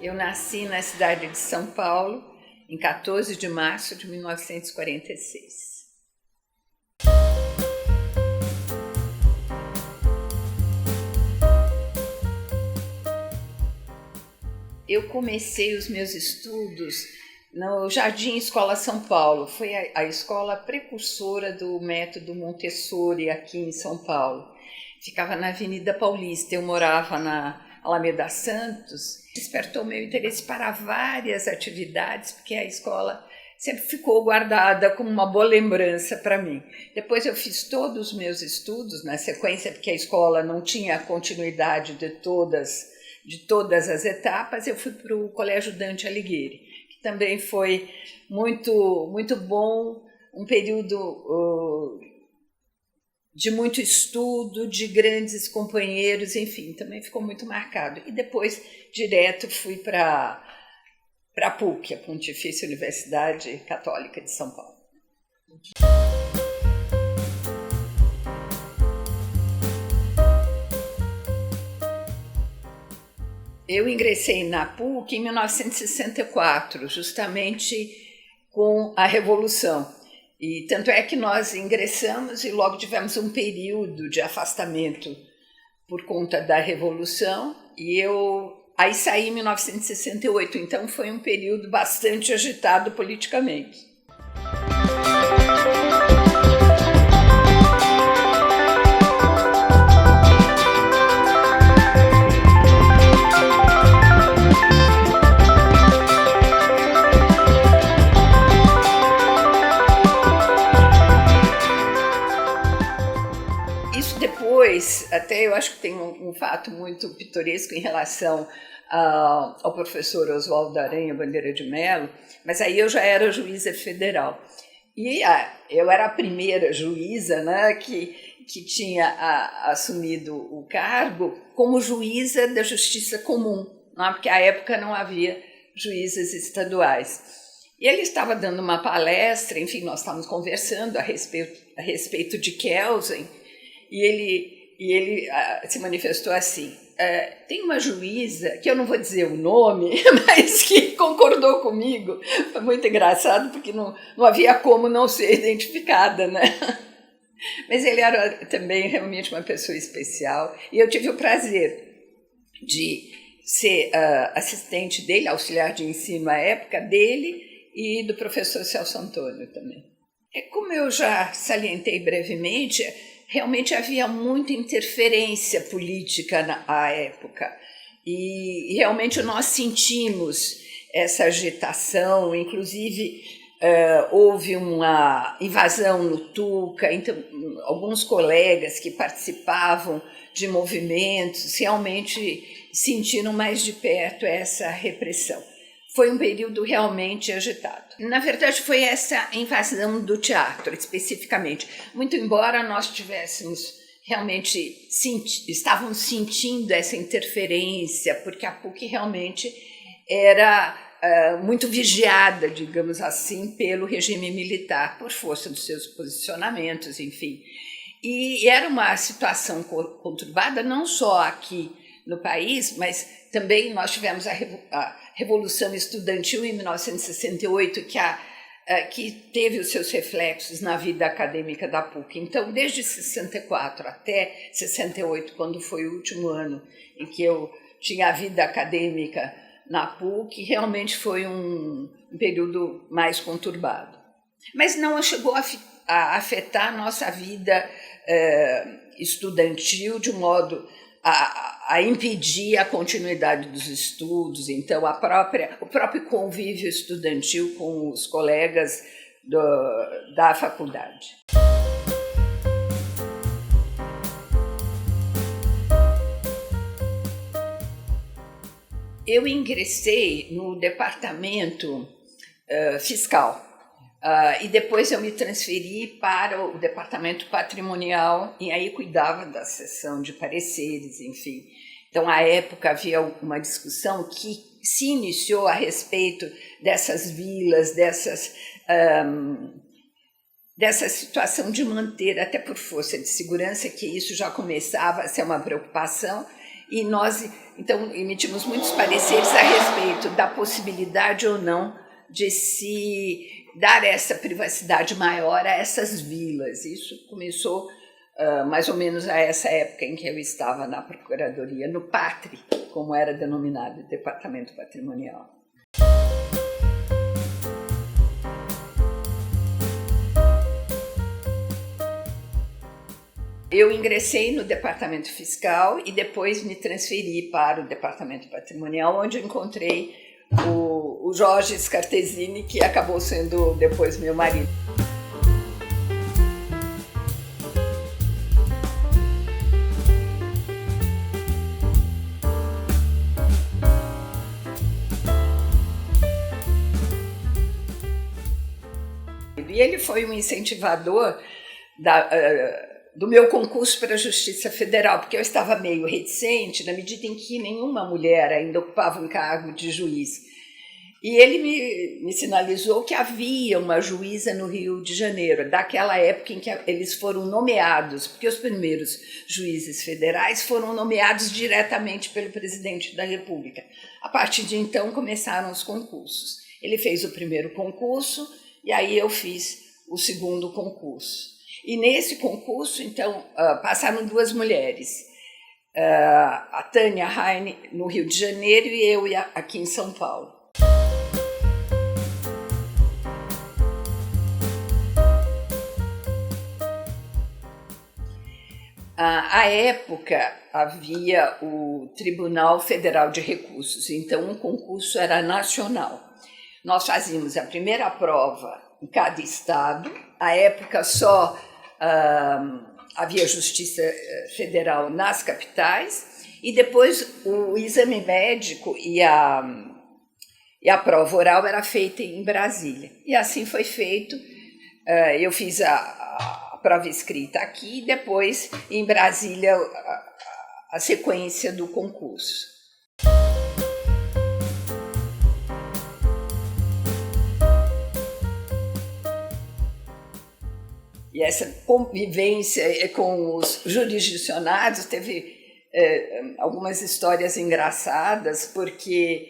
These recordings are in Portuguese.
Eu nasci na cidade de São Paulo, em 14 de março de 1946. Eu comecei os meus estudos no Jardim Escola São Paulo. Foi a escola precursora do método Montessori aqui em São Paulo. Ficava na Avenida Paulista, eu morava na Alameda Santos. Despertou meu interesse para várias atividades, porque a escola sempre ficou guardada como uma boa lembrança para mim. Depois eu fiz todos os meus estudos na sequência, porque a escola não tinha continuidade de todas as etapas. Eu fui para o Colégio Dante Alighieri, que também foi muito bom, um período de muito estudo, de grandes companheiros, enfim, também ficou muito marcado. E depois, direto, fui para a PUC, a Pontifícia Universidade Católica de São Paulo. Eu ingressei na PUC em 1964, justamente com a Revolução. E tanto é que nós ingressamos e logo tivemos um período de afastamento por conta da Revolução. E eu aí saí em 1968, então foi um período bastante agitado politicamente. Até eu acho que tem um fato muito pitoresco em relação ao professor Oswaldo Aranha Bandeira de Mello, mas aí eu já era juíza federal. E eu era a primeira juíza, né, que tinha assumido o cargo como juíza da Justiça Comum, né, porque à época não havia juízas estaduais. E ele estava dando uma palestra, enfim, nós estávamos conversando a respeito de Kelsen, e ele se manifestou assim: tem uma juíza, que eu não vou dizer o nome, mas que concordou comigo. Foi muito engraçado, porque não havia como não ser identificada, né? Mas ele era também realmente uma pessoa especial, e eu tive o prazer de ser assistente dele, auxiliar de ensino à época dele, e do professor Celso Antônio também. Como eu já salientei brevemente, realmente havia muita interferência política à época e realmente nós sentimos essa agitação, inclusive houve uma invasão no Tuca, então alguns colegas que participavam de movimentos realmente sentiram mais de perto essa repressão. Foi um período realmente agitado. Na verdade, foi essa invasão do teatro, especificamente. Muito embora nós tivéssemos realmente estávamos sentindo essa interferência, porque a PUC realmente era muito vigiada, digamos assim, pelo regime militar, por força dos seus posicionamentos, enfim. E era uma situação conturbada, não só aqui no país, mas também nós tivemos a Revolução Estudantil em 1968, que teve os seus reflexos na vida acadêmica da PUC. Então, desde 64 até 68, quando foi o último ano em que eu tinha a vida acadêmica na PUC, realmente foi um período mais conturbado. Mas não chegou a afetar a nossa vida estudantil de um modo a impedir a continuidade dos estudos. Então, o próprio convívio estudantil com os colegas da faculdade. Eu ingressei no departamento fiscal. E depois eu me transferi para o departamento patrimonial e aí cuidava da seção de pareceres, enfim. Então, à época, havia uma discussão que se iniciou a respeito dessas vilas, dessa situação de manter, até por força de segurança, que isso já começava a ser uma preocupação, e nós então emitimos muitos pareceres a respeito da possibilidade ou não de se dar essa privacidade maior a essas vilas. Isso começou mais ou menos a essa época em que eu estava na Procuradoria, no PATRI, como era denominado, Departamento Patrimonial. Eu ingressei no Departamento Fiscal e depois me transferi para o Departamento Patrimonial, onde eu encontrei o Jorge Scartesini, que acabou sendo depois meu marido. E ele foi um incentivador do meu concurso para a Justiça Federal, porque eu estava meio reticente, na medida em que nenhuma mulher ainda ocupava um cargo de juiz. E ele me sinalizou que havia uma juíza no Rio de Janeiro, daquela época em que eles foram nomeados, porque os primeiros juízes federais foram nomeados diretamente pelo presidente da República. A partir de então começaram os concursos. Ele fez o primeiro concurso e aí eu fiz o segundo concurso. E nesse concurso, então, passaram duas mulheres, a Tânia Heine, no Rio de Janeiro, e eu aqui em São Paulo. À época, havia o Tribunal Federal de Recursos, então o concurso era nacional. Nós fazíamos a primeira prova em cada estado, à época só havia Justiça Federal nas capitais, e depois o exame médico e a prova oral era feita em Brasília. E assim foi feito. Eu fiz a prova escrita aqui e depois em Brasília a sequência do concurso. E essa convivência com os jurisdicionados teve algumas histórias engraçadas, porque,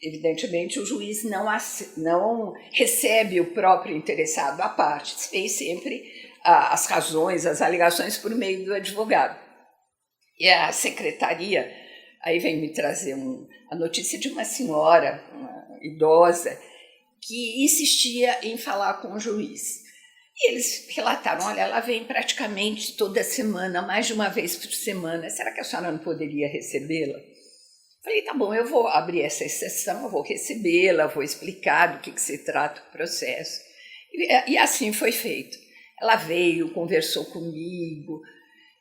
evidentemente, o juiz não recebe o próprio interessado à parte, fez sempre as razões, as alegações por meio do advogado. E a secretaria aí vem me trazer a notícia de uma senhora, uma idosa, que insistia em falar com o juiz. E eles relataram, olha, ela vem praticamente toda semana, mais de uma vez por semana, será que a senhora não poderia recebê-la? Falei, tá bom, eu vou abrir essa exceção, eu vou recebê-la, vou explicar do que se trata o processo. E assim foi feito. Ela veio, conversou comigo,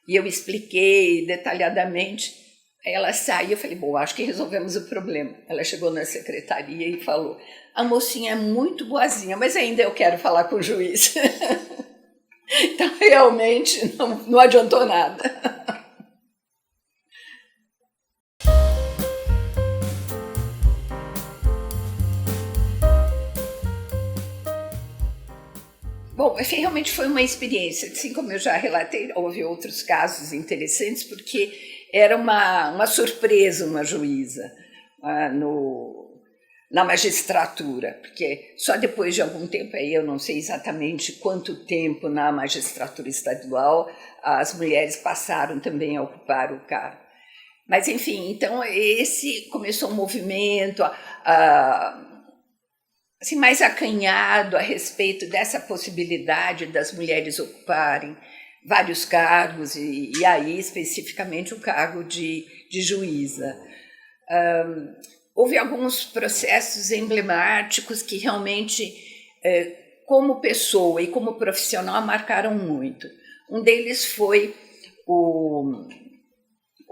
e eu expliquei detalhadamente. Aí ela saiu, eu falei, bom, acho que resolvemos o problema. Ela chegou na secretaria e falou, a mocinha é muito boazinha, mas ainda eu quero falar com o juiz. Então, realmente, não adiantou nada. Bom, realmente foi uma experiência, assim como eu já relatei, houve outros casos interessantes, porque era uma surpresa uma juíza na magistratura, porque só depois de algum tempo, aí eu não sei exatamente quanto tempo na magistratura estadual, as mulheres passaram também a ocupar o cargo. Mas, enfim, então esse começou um movimento assim, mais acanhado a respeito dessa possibilidade das mulheres ocuparem vários cargos, e aí especificamente o cargo de juíza. Houve alguns processos emblemáticos que realmente, como pessoa e como profissional, marcaram muito. Um deles foi o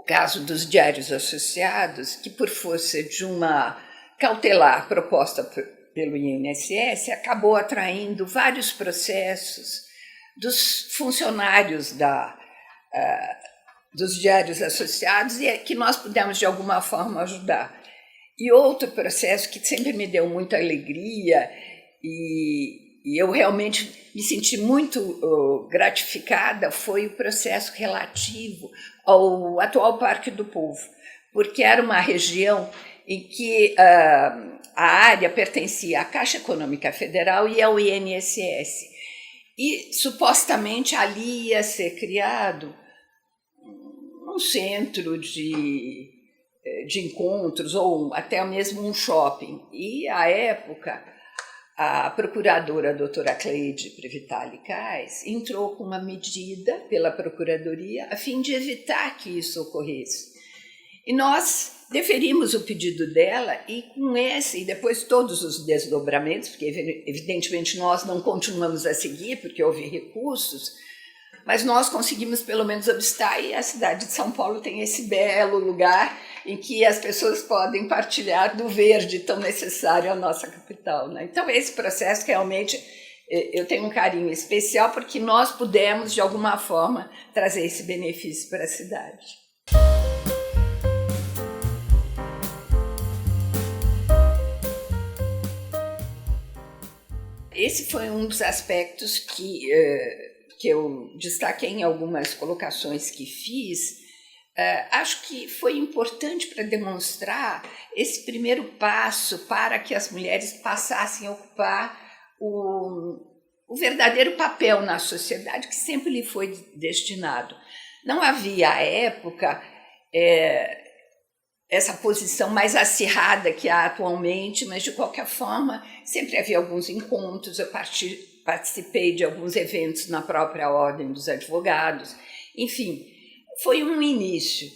caso dos Diários Associados, que por força de uma cautelar proposta pelo INSS, acabou atraindo vários processos dos funcionários dos Diários Associados e que nós pudemos, de alguma forma, ajudar. E outro processo que sempre me deu muita alegria e eu realmente me senti muito gratificada foi o processo relativo ao atual Parque do Povo, porque era uma região em que a área pertencia à Caixa Econômica Federal e ao INSS. E supostamente ali ia ser criado um centro de encontros ou até mesmo um shopping. E, à época, a procuradora a doutora Cleide Previtali Kais entrou com uma medida pela Procuradoria a fim de evitar que isso ocorresse. E nós deferimos o pedido dela e com esse, e depois todos os desdobramentos, porque evidentemente nós não continuamos a seguir, porque houve recursos, mas nós conseguimos pelo menos obstar, e a cidade de São Paulo tem esse belo lugar em que as pessoas podem partilhar do verde tão necessário à nossa capital, né? Então esse processo realmente eu tenho um carinho especial porque nós pudemos de alguma forma trazer esse benefício para a cidade. Esse foi um dos aspectos que eu destaquei em algumas colocações que fiz. Acho que foi importante para demonstrar esse primeiro passo para que as mulheres passassem a ocupar o verdadeiro papel na sociedade que sempre lhe foi destinado. Não havia, à época, essa posição mais acirrada que há atualmente, mas, de qualquer forma, sempre havia alguns encontros, eu participei de alguns eventos na própria Ordem dos Advogados, enfim, foi um início.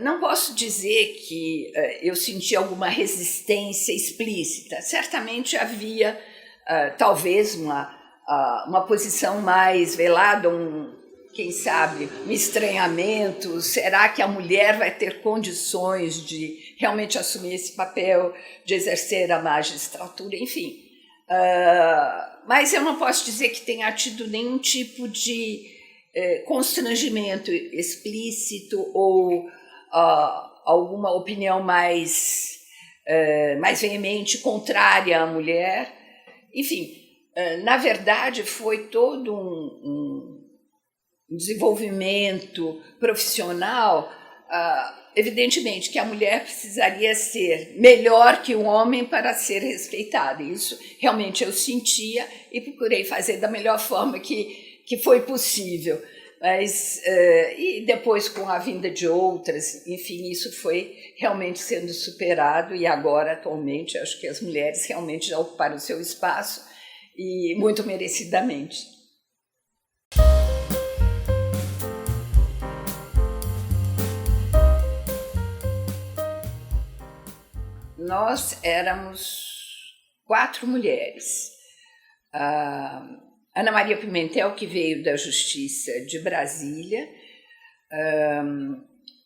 Não posso dizer que eu senti alguma resistência explícita, certamente havia talvez uma posição mais velada, quem sabe, um estranhamento, será que a mulher vai ter condições de realmente assumir esse papel, de exercer a magistratura, enfim. Mas eu não posso dizer que tenha tido nenhum tipo de constrangimento explícito ou alguma opinião mais veemente, contrária à mulher. Enfim, na verdade, foi todo um desenvolvimento profissional, evidentemente que a mulher precisaria ser melhor que o homem para ser respeitada. Isso realmente eu sentia e procurei fazer da melhor forma que foi possível. Mas, e depois com a vinda de outras, enfim, isso foi realmente sendo superado e agora, atualmente, acho que as mulheres realmente já ocuparam o seu espaço e muito merecidamente. Nós éramos 4 mulheres. A Ana Maria Pimentel, que veio da Justiça de Brasília,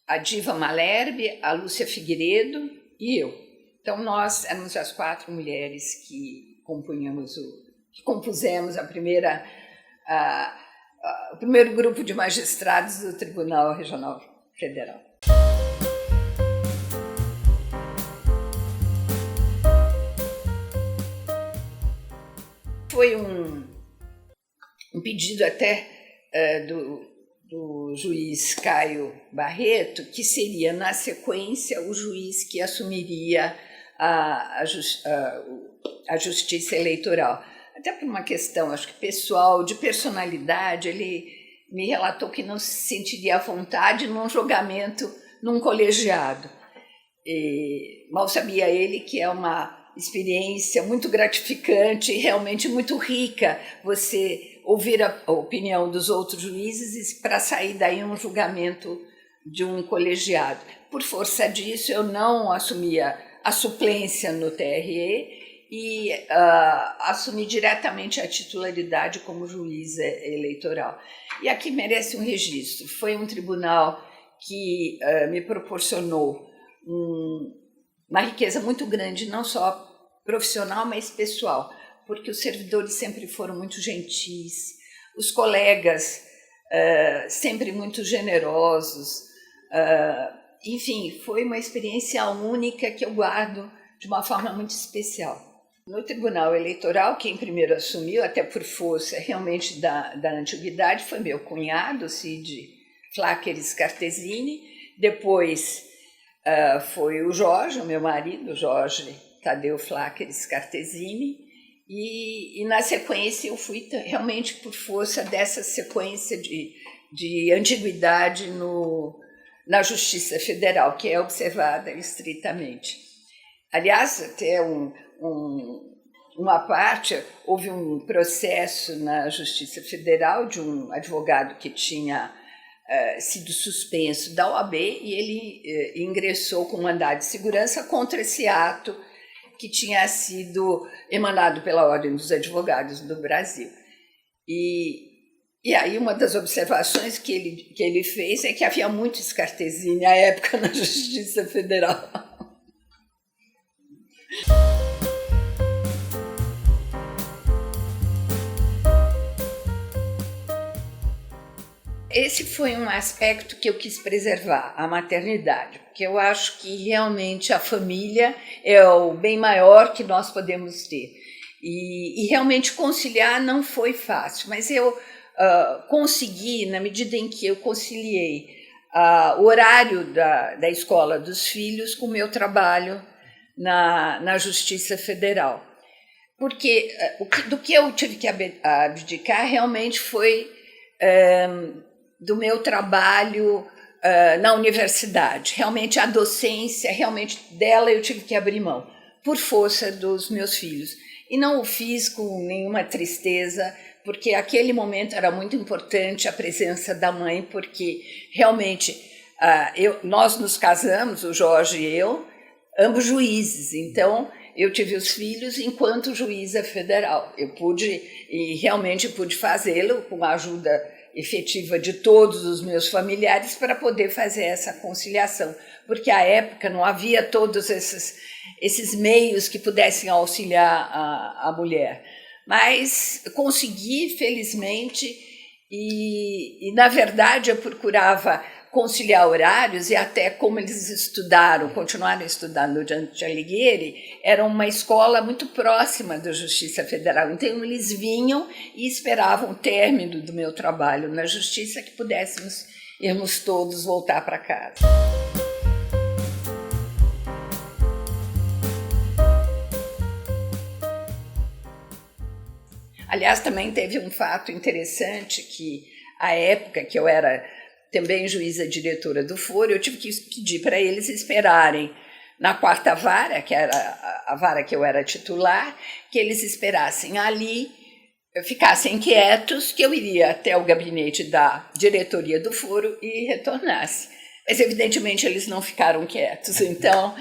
a Diva Malherbe, a Lúcia Figueiredo e eu. Então, nós éramos as 4 mulheres que compusemos o primeiro grupo de magistrados do Tribunal Regional Federal. Foi um pedido até do juiz Caio Barreto, que seria, na sequência, o juiz que assumiria a justiça eleitoral. Até por uma questão, acho que pessoal, de personalidade, ele me relatou que não se sentiria à vontade num julgamento num colegiado. E mal sabia ele que é uma experiência muito gratificante e realmente muito rica você ouvir a opinião dos outros juízes para sair daí um julgamento de um colegiado. Por força disso, eu não assumia a suplência no TRE e assumi diretamente a titularidade como juíza eleitoral. E aqui merece um registro. Foi um tribunal que me proporcionou uma riqueza muito grande, não só profissional, mas pessoal, porque os servidores sempre foram muito gentis, os colegas sempre muito generosos, enfim, foi uma experiência única que eu guardo de uma forma muito especial. No Tribunal Eleitoral, quem primeiro assumiu, até por força realmente da antiguidade, foi meu cunhado, Cid Flacker Scartesini. Depois foi o Jorge, o meu marido, Jorge Tadeu Flacker Scartesini. E na sequência eu fui realmente por força dessa sequência de antiguidade na Justiça Federal, que é observada estritamente. Aliás, até uma parte, houve um processo na Justiça Federal de um advogado que tinha sido suspenso da OAB e ele ingressou com mandado de segurança contra esse ato que tinha sido emanado pela Ordem dos Advogados do Brasil. E aí uma das observações que ele fez é que havia muito Scartesini à época na Justiça Federal. Esse foi um aspecto que eu quis preservar, a maternidade, porque eu acho que realmente a família é o bem maior que nós podemos ter. E realmente conciliar não foi fácil, mas eu consegui, na medida em que eu conciliei o horário da escola dos filhos com o meu trabalho na Justiça Federal. Porque do que eu tive que abdicar realmente foi do meu trabalho na universidade. Realmente a docência, realmente dela eu tive que abrir mão, por força dos meus filhos. E não o fiz com nenhuma tristeza, porque aquele momento era muito importante a presença da mãe, porque realmente nós nos casamos, o Jorge e eu, ambos juízes, então eu tive os filhos enquanto juíza federal. Eu realmente pude fazê-lo com a ajuda efetiva de todos os meus familiares para poder fazer essa conciliação, porque à época não havia todos esses meios que pudessem auxiliar a mulher. Mas consegui, felizmente, e na verdade eu procurava conciliar horários e até como eles continuaram estudando no Dante Alighieri, era uma escola muito próxima da Justiça Federal, então eles vinham e esperavam o término do meu trabalho na Justiça que pudéssemos irmos todos voltar para casa. Aliás, também teve um fato interessante que, à época que eu era também juíza diretora do foro, eu tive que pedir para eles esperarem na quarta vara, que era a vara que eu era titular, que eles esperassem ali, ficassem quietos, que eu iria até o gabinete da diretoria do foro e retornasse. Mas, evidentemente, eles não ficaram quietos, então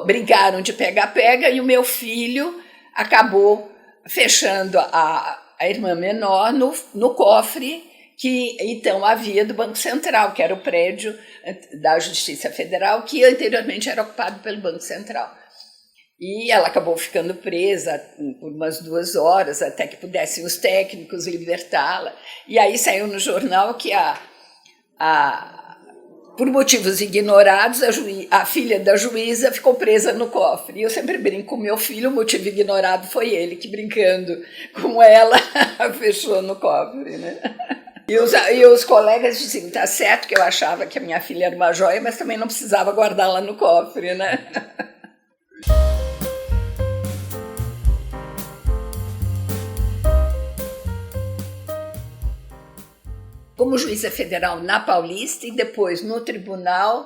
brincaram de pega-pega e o meu filho acabou fechando a irmã menor no cofre que então havia do Banco Central, que era o prédio da Justiça Federal, que anteriormente era ocupado pelo Banco Central. E ela acabou ficando presa por umas 2 horas, até que pudessem os técnicos libertá-la. E aí saiu no jornal que por motivos ignorados, a filha da juíza ficou presa no cofre. E eu sempre brinco com meu filho, o motivo ignorado foi ele, que brincando com ela, fechou no cofre, né? E os colegas diziam, tá certo que eu achava que a minha filha era uma joia, mas também não precisava guardá-la no cofre, né? Como juíza federal na Paulista e depois no tribunal,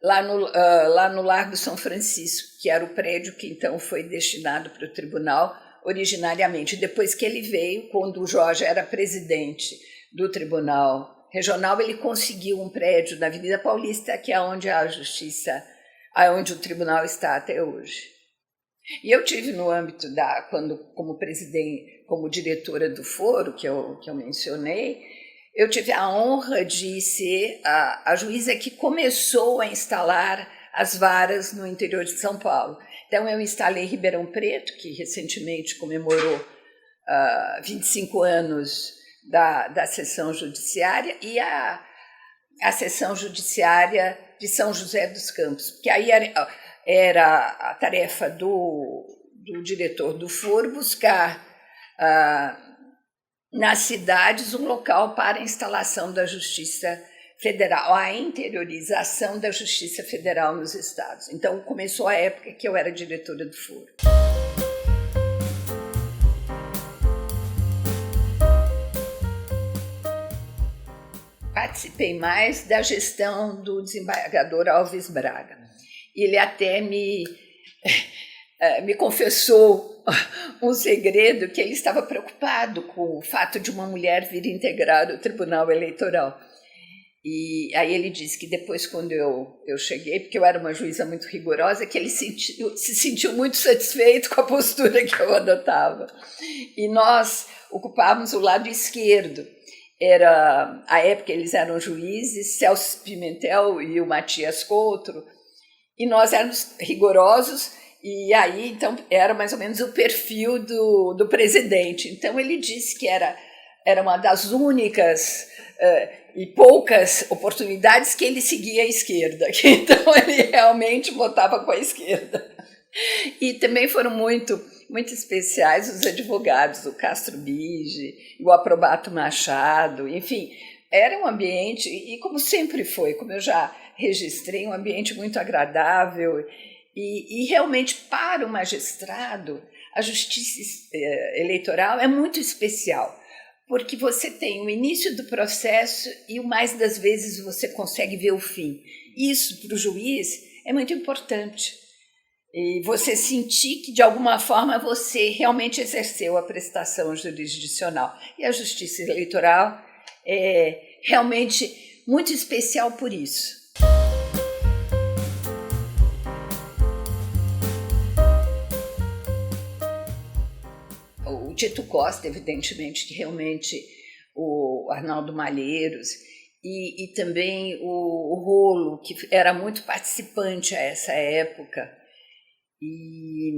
lá no Largo São Francisco, que era o prédio que então foi destinado para o tribunal originariamente. Depois que ele veio, quando o Jorge era presidente do Tribunal Regional, ele conseguiu um prédio na Avenida Paulista, que é onde a Justiça, onde o tribunal está até hoje. E eu tive no âmbito como diretora do foro, que eu mencionei, eu tive a honra de ser a juíza que começou a instalar as varas no interior de São Paulo. Então, eu instalei Ribeirão Preto, que recentemente comemorou 25 anos da seção judiciária, e a seção judiciária de São José dos Campos, que aí era a tarefa do do diretor do foro buscar nas cidades um local para a instalação da Justiça Federal, a interiorização da Justiça Federal nos estados. Então, começou a época que eu era diretora do foro. Participei mais da gestão do desembargador Alves Braga. Ele até me confessou um segredo, que ele estava preocupado com o fato de uma mulher vir integrar o Tribunal Eleitoral. E aí ele disse que depois, quando eu cheguei, porque eu era uma juíza muito rigorosa, que ele se sentiu muito satisfeito com a postura que eu adotava. E nós ocupávamos o lado esquerdo. Era a época eles eram juízes, Celso Pimentel e o Matias Coutro, e nós éramos rigorosos, e aí então era mais ou menos o perfil do presidente. Então ele disse que era uma das únicas e poucas oportunidades que ele seguia a esquerda, que então ele realmente votava com a esquerda. E também foram muito especiais os advogados, o Castro Bige, o Aprobato Machado, enfim, era um ambiente, e como sempre foi, como eu já registrei, um ambiente muito agradável, e realmente para o magistrado, a justiça eleitoral é muito especial, porque você tem o início do processo e o mais das vezes você consegue ver o fim. Isso, para o juiz, é muito importante. E você sentir que, de alguma forma, você realmente exerceu a prestação jurisdicional. E a justiça eleitoral é realmente muito especial por isso. O Tito Costa, evidentemente, que realmente o Arnaldo Malheiros e também o Rolo, que era muito participante a essa época. E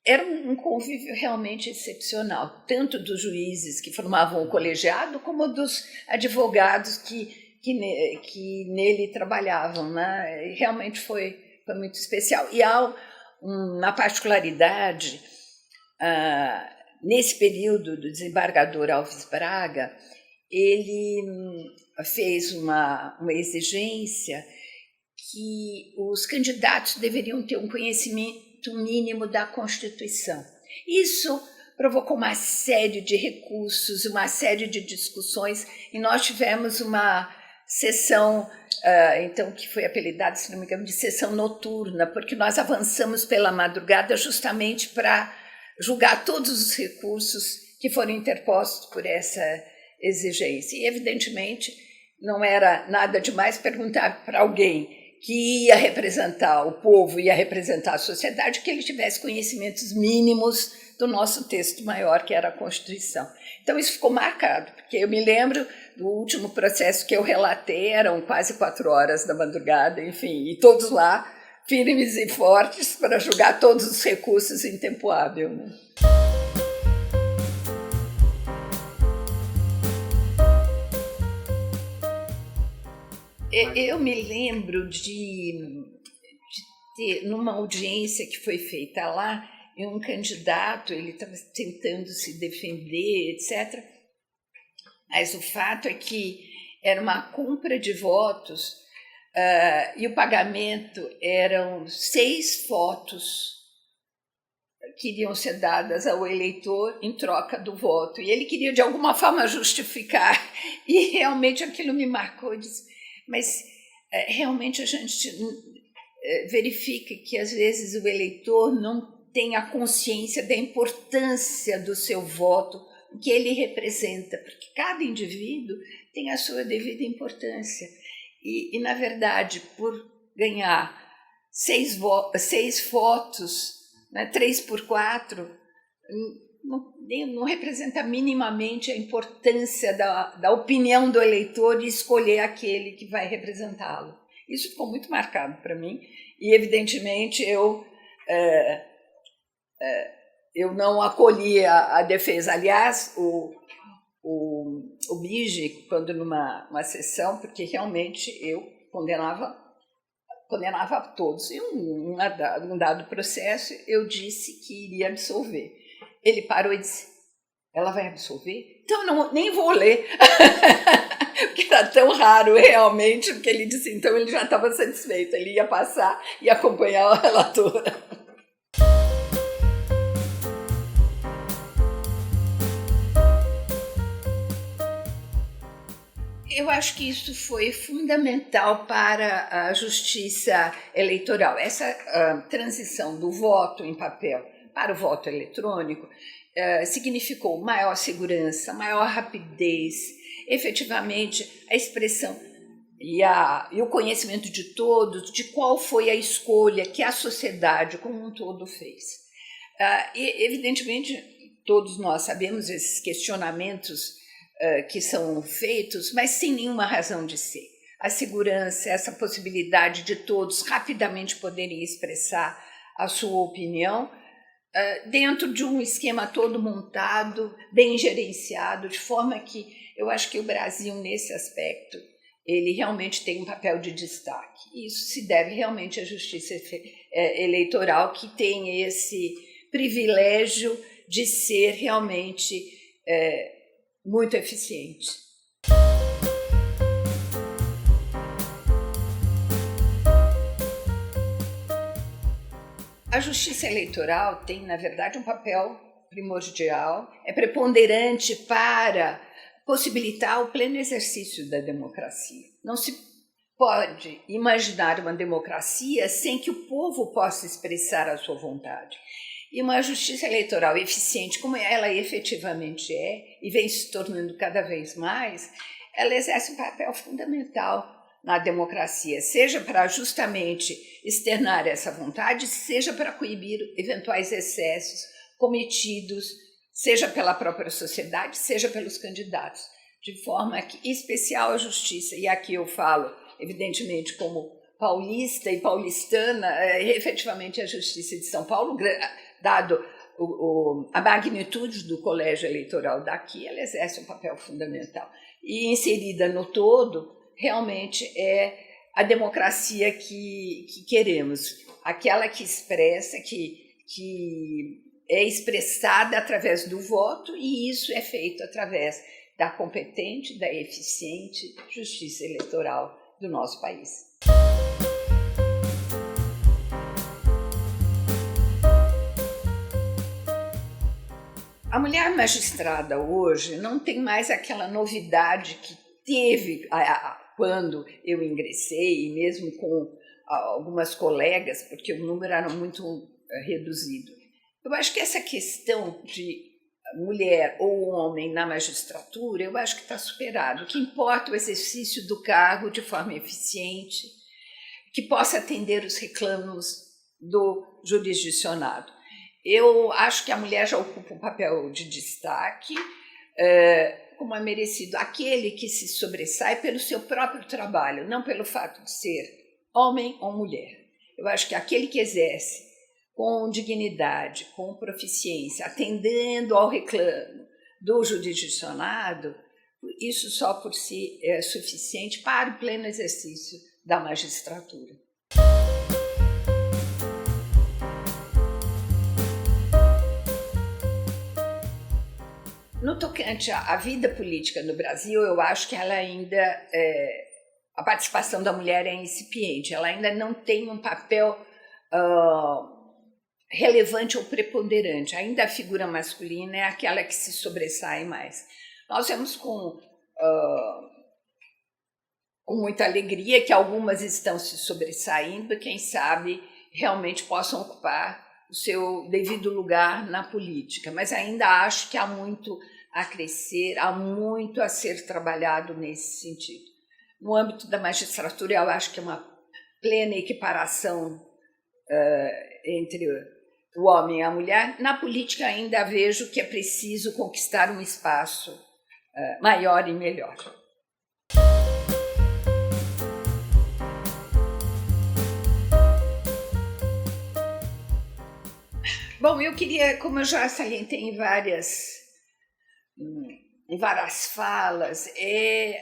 era um convívio realmente excepcional, tanto dos juízes que formavam o colegiado, como dos advogados que nele trabalhavam, né? E realmente foi muito especial. E há uma particularidade, nesse período do desembargador Alves Braga, ele fez uma exigência que os candidatos deveriam ter um conhecimento mínimo da Constituição. Isso provocou uma série de recursos, uma série de discussões, e nós tivemos uma sessão, então, que foi apelidada, se não me engano, de sessão noturna, porque nós avançamos pela madrugada justamente para julgar todos os recursos que foram interpostos por essa exigência. E, evidentemente, não era nada demais perguntar para alguém que ia representar o povo, ia representar a sociedade, que ele tivesse conhecimentos mínimos do nosso texto maior, que era a Constituição. Então, isso ficou marcado, porque eu me lembro do último processo que eu relatei, eram quase 4 horas da madrugada, enfim, e todos lá, firmes e fortes, para julgar todos os recursos em tempo hábil, né? Eu me lembro de ter, numa audiência que foi feita lá, um candidato, ele estava tentando se defender, etc. Mas o fato é que era uma compra de votos e o pagamento eram 6 fotos que iriam ser dadas ao eleitor em troca do voto. E ele queria, de alguma forma, justificar. E realmente aquilo me marcou. Disse, mas realmente a gente verifica que às vezes o eleitor não tem a consciência da importância do seu voto, o que ele representa, porque cada indivíduo tem a sua devida importância. E na verdade, por ganhar 6 votos, né, 3/4, não representa minimamente a importância da opinião do eleitor e escolher aquele que vai representá-lo. Isso ficou muito marcado para mim e, evidentemente, eu não acolhi a defesa. Aliás, o Bige, quando numa sessão, porque realmente eu condenava condenava a todos. Em um dado processo, eu disse que iria absolver. Ele parou e disse, ela vai absolver? Então, nem vou ler. Porque era tão raro, realmente, porque ele disse, então ele já estava satisfeito, ele ia passar e acompanhar a relatora. Eu acho que isso foi fundamental para a justiça eleitoral. Essa transição do voto em papel para o voto eletrônico significou maior segurança, maior rapidez, efetivamente a expressão e o conhecimento de todos de qual foi a escolha que a sociedade como um todo fez. E, evidentemente, todos nós sabemos esses questionamentos que são feitos, mas sem nenhuma razão de ser. A segurança, essa possibilidade de todos rapidamente poderem expressar a sua opinião dentro de um esquema todo montado, bem gerenciado, de forma que eu acho que o Brasil, nesse aspecto, ele realmente tem um papel de destaque. Isso se deve realmente à justiça eleitoral, que tem esse privilégio de ser realmente muito eficiente. A justiça eleitoral tem, na verdade, um papel primordial, é preponderante para possibilitar o pleno exercício da democracia. Não se pode imaginar uma democracia sem que o povo possa expressar a sua vontade. E uma justiça eleitoral eficiente, como ela efetivamente é, e vem se tornando cada vez mais, ela exerce um papel fundamental na democracia, seja para justamente externar essa vontade, seja para coibir eventuais excessos cometidos, seja pela própria sociedade, seja pelos candidatos, de forma que, em especial a justiça, e aqui eu falo, evidentemente, como paulista e paulistana, efetivamente a justiça de São Paulo, dado a magnitude do colégio eleitoral daqui, ela exerce um papel fundamental. E inserida no todo, realmente é a democracia que queremos, aquela que expressa, que é expressada através do voto, e isso é feito através da competente, da eficiente justiça eleitoral do nosso país. A mulher magistrada hoje não tem mais aquela novidade que teve quando eu ingressei, e mesmo com algumas colegas, porque o número era muito reduzido. Eu acho que essa questão de mulher ou homem na magistratura, eu acho que está superado. O que importa é o exercício do cargo de forma eficiente, que possa atender os reclamos do jurisdicionado. Eu acho que a mulher já ocupa um papel de destaque, como é merecido, aquele que se sobressai pelo seu próprio trabalho, não pelo fato de ser homem ou mulher. Eu acho que aquele que exerce com dignidade, com proficiência, atendendo ao reclamo do jurisdicionado, isso só por si é suficiente para o pleno exercício da magistratura. No tocante à vida política no Brasil, eu acho que ela ainda, a participação da mulher é incipiente, ela ainda não tem um papel relevante ou preponderante, ainda a figura masculina é aquela que se sobressai mais. Nós vemos com muita alegria que algumas estão se sobressaindo, quem sabe realmente possam ocupar o seu devido lugar na política, mas ainda acho que há muito a crescer, há muito a ser trabalhado nesse sentido. No âmbito da magistratura, eu acho que é uma plena equiparação entre o homem e a mulher. Na política ainda vejo que é preciso conquistar um espaço maior e melhor. Bom, eu queria, como eu já salientei em várias falas,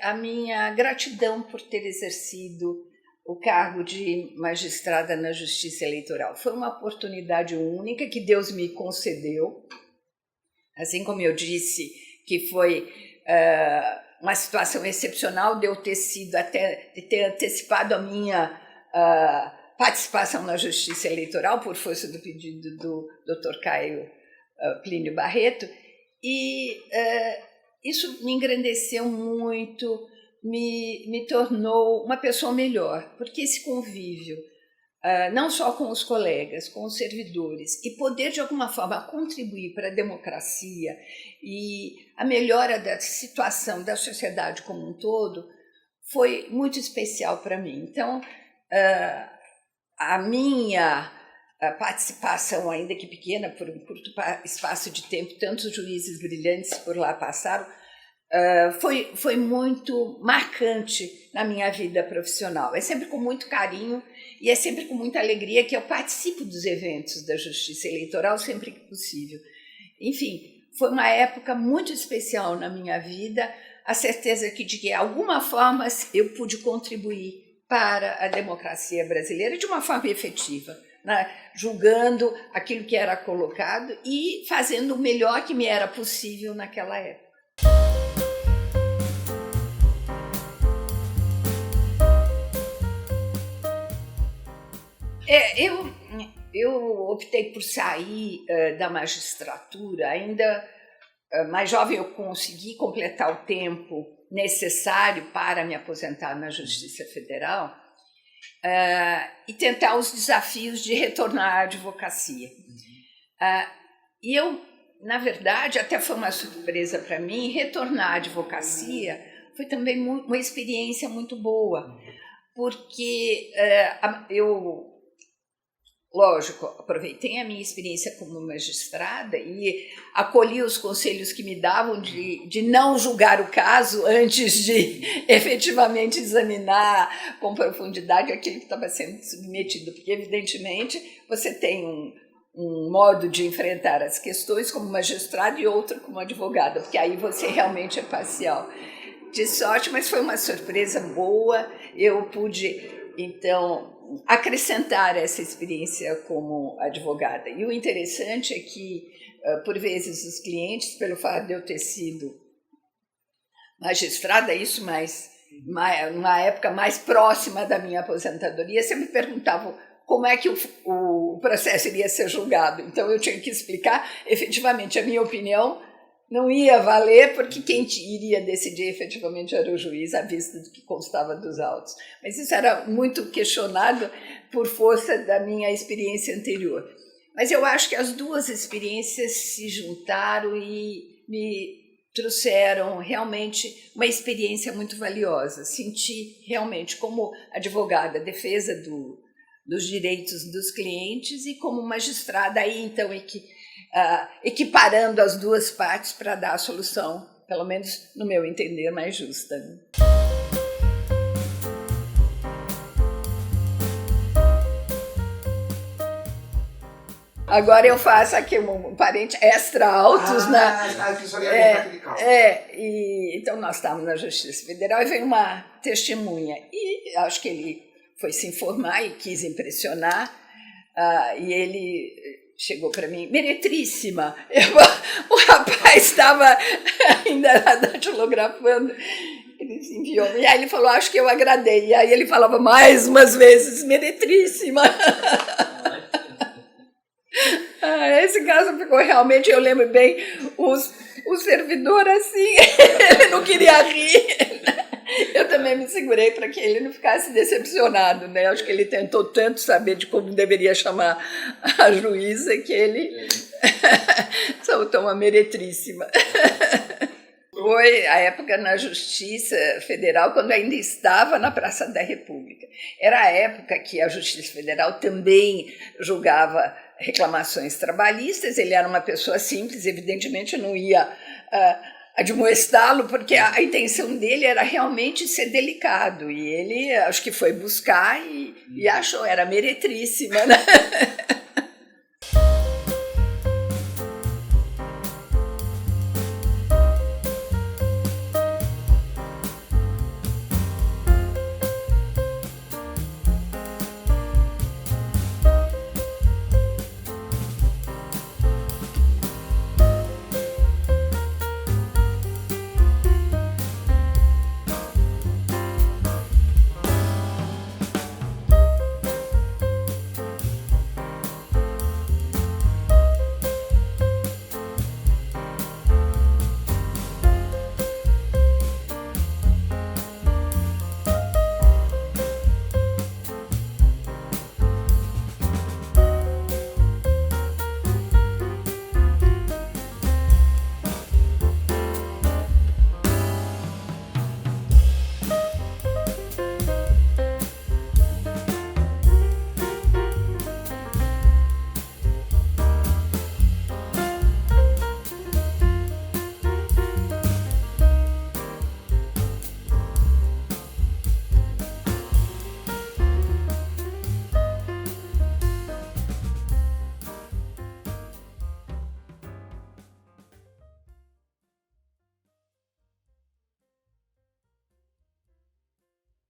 a minha gratidão por ter exercido o cargo de magistrada na Justiça Eleitoral. Foi uma oportunidade única que Deus me concedeu, assim como eu disse que foi uma situação excepcional de eu ter ter antecipado a minha participação na Justiça Eleitoral por força do pedido do Dr. Caio Plínio Barreto, e isso me engrandeceu muito, me tornou uma pessoa melhor, porque esse convívio, não só com os colegas, com os servidores, e poder de alguma forma contribuir para a democracia e a melhora da situação da sociedade como um todo, foi muito especial para mim. Então, a minha participação, ainda que pequena, por um curto espaço de tempo, tantos juízes brilhantes por lá passaram, foi muito marcante na minha vida profissional. É sempre com muito carinho e é sempre com muita alegria que eu participo dos eventos da Justiça Eleitoral, sempre que possível. Enfim, foi uma época muito especial na minha vida, a certeza de que, de alguma forma, eu pude contribuir para a democracia brasileira de uma forma efetiva, né? Julgando aquilo que era colocado e fazendo o melhor que me era possível naquela época. Eu optei por sair da magistratura. Ainda mais jovem, eu consegui completar o tempo necessário para me aposentar na Justiça Federal e tentar os desafios de retornar à advocacia. E eu, na verdade, até foi uma surpresa para mim, retornar à advocacia foi também uma experiência muito boa, porque lógico, aproveitei a minha experiência como magistrada e acolhi os conselhos que me davam de não julgar o caso antes de efetivamente examinar com profundidade aquilo que estava sendo submetido, porque evidentemente você tem um modo de enfrentar as questões como magistrado e outro como advogada, porque aí você realmente é parcial. De sorte, mas foi uma surpresa boa, eu pude, então, acrescentar essa experiência como advogada. E o interessante é que, por vezes, os clientes, pelo fato de eu ter sido magistrada, isso numa época mais próxima da minha aposentadoria, sempre perguntavam como é que o processo iria ser julgado. Então, eu tinha que explicar, efetivamente, a minha opinião não ia valer, porque quem iria decidir efetivamente era o juiz, à vista do que constava dos autos. Mas isso era muito questionado por força da minha experiência anterior. Mas eu acho que as duas experiências se juntaram e me trouxeram realmente uma experiência muito valiosa. Senti realmente como advogada a defesa dos direitos dos clientes e como magistrada aí, então, equiparando as duas partes para dar a solução, pelo menos no meu entender, mais justa. Agora eu faço aqui um parente extra altos, então nós estávamos na Justiça Federal e veio uma testemunha e acho que ele foi se informar e quis impressionar, e ele chegou para mim, meretríssima. O rapaz estava ainda datilografando, ele se enviou, e aí ele falou, acho que eu agradei. E aí ele falava mais umas vezes, meretríssima. Esse caso ficou realmente, eu lembro bem, o servidor assim, ele não queria rir. Eu também me segurei para que ele não ficasse decepcionado, né? Acho que ele tentou tanto saber de como deveria chamar a juíza que ele soltou uma meretríssima. Foi a época na Justiça Federal, quando ainda estava na Praça da República. Era a época que a Justiça Federal também julgava reclamações trabalhistas. Ele era uma pessoa simples, evidentemente não ia admoestá-lo, porque a intenção dele era realmente ser delicado, e ele acho que foi buscar e achou, era meretríssima, né?